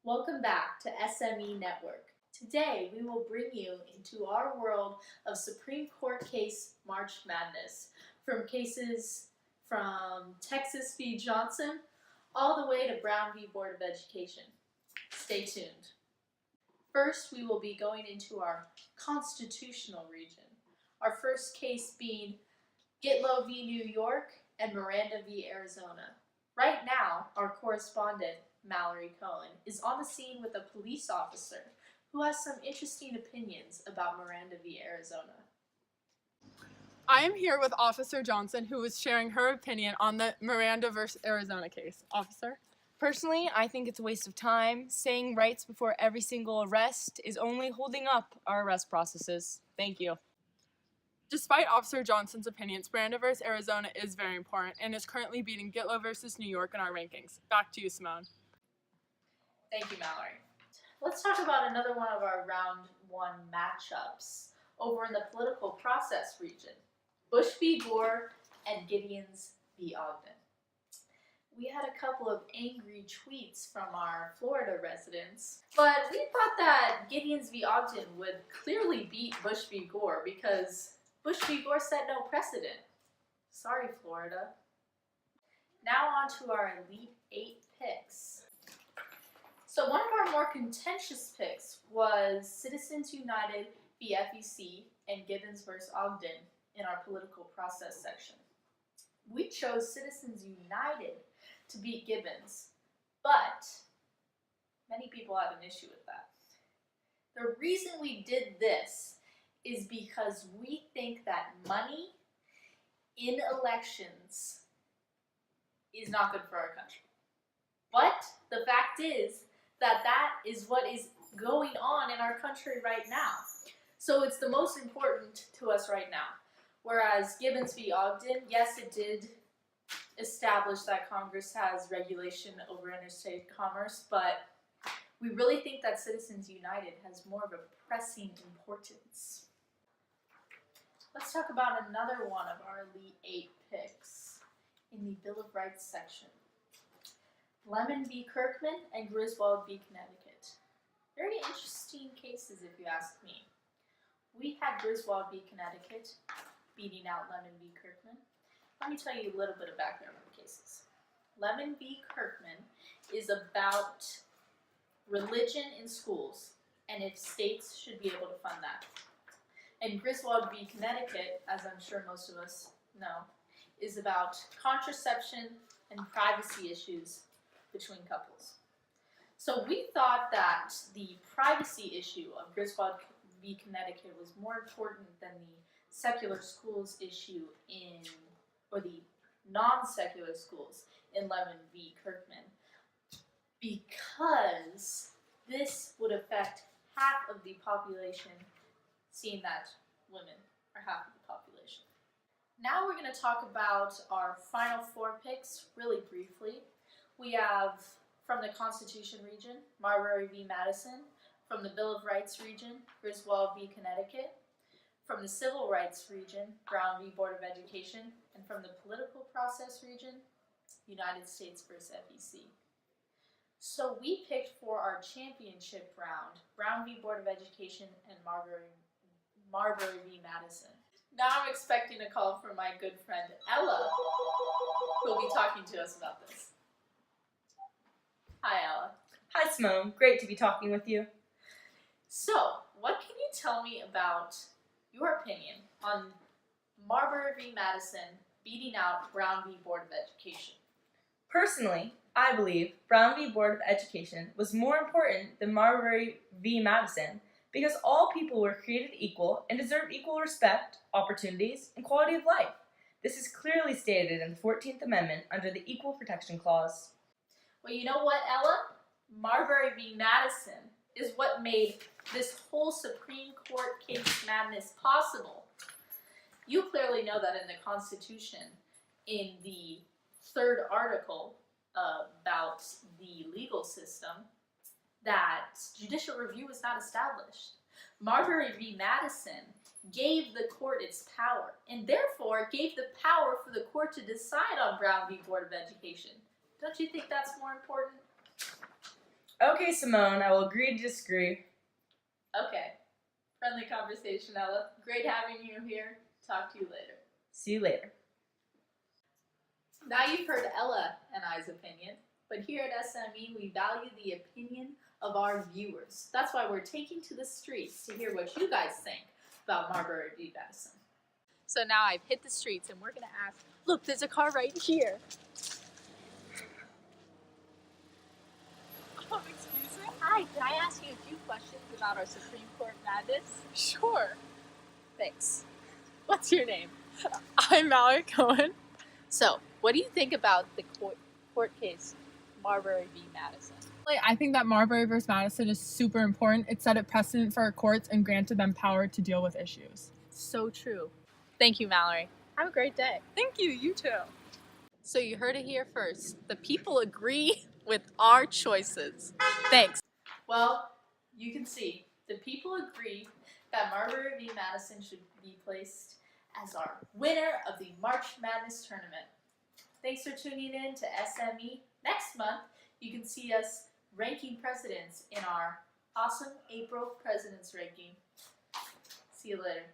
Welcome back to SME Network. Today we will bring you into our world of Supreme Court case March Madness, from cases from Texas v. Johnson all the way to Brown v. Board of Education. Stay tuned. First, we will be going into our constitutional region, our first case being Gitlow v. New York and Miranda v. Arizona. Right now, our correspondent, Mallorie Cohen, is on the scene with a police officer who has some interesting opinions about Miranda v. Arizona. I am here with Officer Johnson, who is sharing her opinion on the Miranda versus Arizona case. Officer? Personally, I think it's a waste of time. Saying rights before every single arrest is only holding up our arrest processes. Thank you. Despite Officer Johnson's opinions, Miranda versus Arizona is very important and is currently beating Gitlow versus New York in our rankings. Back to you, Simone. Thank you, Mallorie. Let's talk about another one of our round one matchups over in the political process region. Bush v. Gore and Gideons v. Ogden. We had a couple of angry tweets from our Florida residents, but we thought that Gideons v. Ogden would clearly beat Bush v. Gore because Bush v. Gore set no precedent. Sorry, Florida. Now on to our Elite 8 picks. So one of our more contentious picks was Citizens United v. FEC and Gibbons vs. Ogden in our political process section. We chose Citizens United to beat Gibbons, but many people had an issue with that. The reason we did this is because we think that money in elections is not good for our country. But the fact is that is what is going on in our country right now. So it's the most important to us right now. Whereas Gibbons v. Ogden, yes, it did establish that Congress has regulation over interstate commerce, but we really think that Citizens United has more of a pressing importance. Let's talk about another one of our Elite 8 picks in the Bill of Rights section. Lemon v. Kirkman and Griswold v. Connecticut. Very interesting cases if you ask me. We had Griswold v. Connecticut beating out Lemon v. Kirkman. Let me tell you a little bit of background on the cases. Lemon v. Kirkman is about religion in schools and if states should be able to fund that. And Griswold v. Connecticut, as I'm sure most of us know, is about contraception and privacy issues between couples. So we thought that the privacy issue of Griswold v. Connecticut was more important than the secular schools issue or the non-secular schools in Lemon v. Kirkman, because this would affect half of the population, seeing that women are half of the population. Now we're going to talk about our final 4 picks really briefly. We have, from the Constitution region, Marbury v. Madison. From the Bill of Rights region, Griswold v. Connecticut. From the Civil Rights region, Brown v. Board of Education. And from the Political Process region, United States vs. FEC. So we picked for our championship round, Brown v. Board of Education and Marbury v. Madison. Now I'm expecting a call from my good friend Ella, who will be talking to us about this. Hi, Ella. Hi, Simone. Great to be talking with you. So, what can you tell me about your opinion on Marbury v. Madison beating out Brown v. Board of Education? Personally, I believe Brown v. Board of Education was more important than Marbury v. Madison because all people were created equal and deserve equal respect, opportunities, and quality of life. This is clearly stated in the 14th Amendment under the Equal Protection Clause. Well, you know what, Ella? Marbury v. Madison is what made this whole Supreme Court case madness possible. You clearly know that in the Constitution, in the 3rd article about the legal system, that judicial review was not established. Marbury v. Madison gave the court its power, and therefore gave the power for the court to decide on Brown v. Board of Education. Don't you think that's more important? Okay, Simone, I will agree to disagree. Okay. Friendly conversation, Ella. Great having you here. Talk to you later. See you later. Now you've heard Ella and I's opinion, but here at SME we value the opinion of our viewers. That's why we're taking to the streets to hear what you guys think about Marbury v. Madison. So now I've hit the streets and we're gonna ask, look, there's a car right here. Excuse me? Hi, can I ask you a few questions about our Supreme Court madness? Sure. Thanks. What's your name? I'm Mallorie Cohen. So, what do you think about the court case Marbury v. Madison? I think that Marbury v. Madison is super important. It set a precedent for our courts and granted them power to deal with issues. So true. Thank you, Mallory. Have a great day. Thank you, you too. So you heard it here first. The people agree with our choices. Thanks. Well, you can see the people agree that Marbury v. Madison should be placed as our winner of the March Madness tournament. Thanks for tuning in to SME. Next month, you can see us ranking presidents in our awesome April Presidents Ranking. See you later.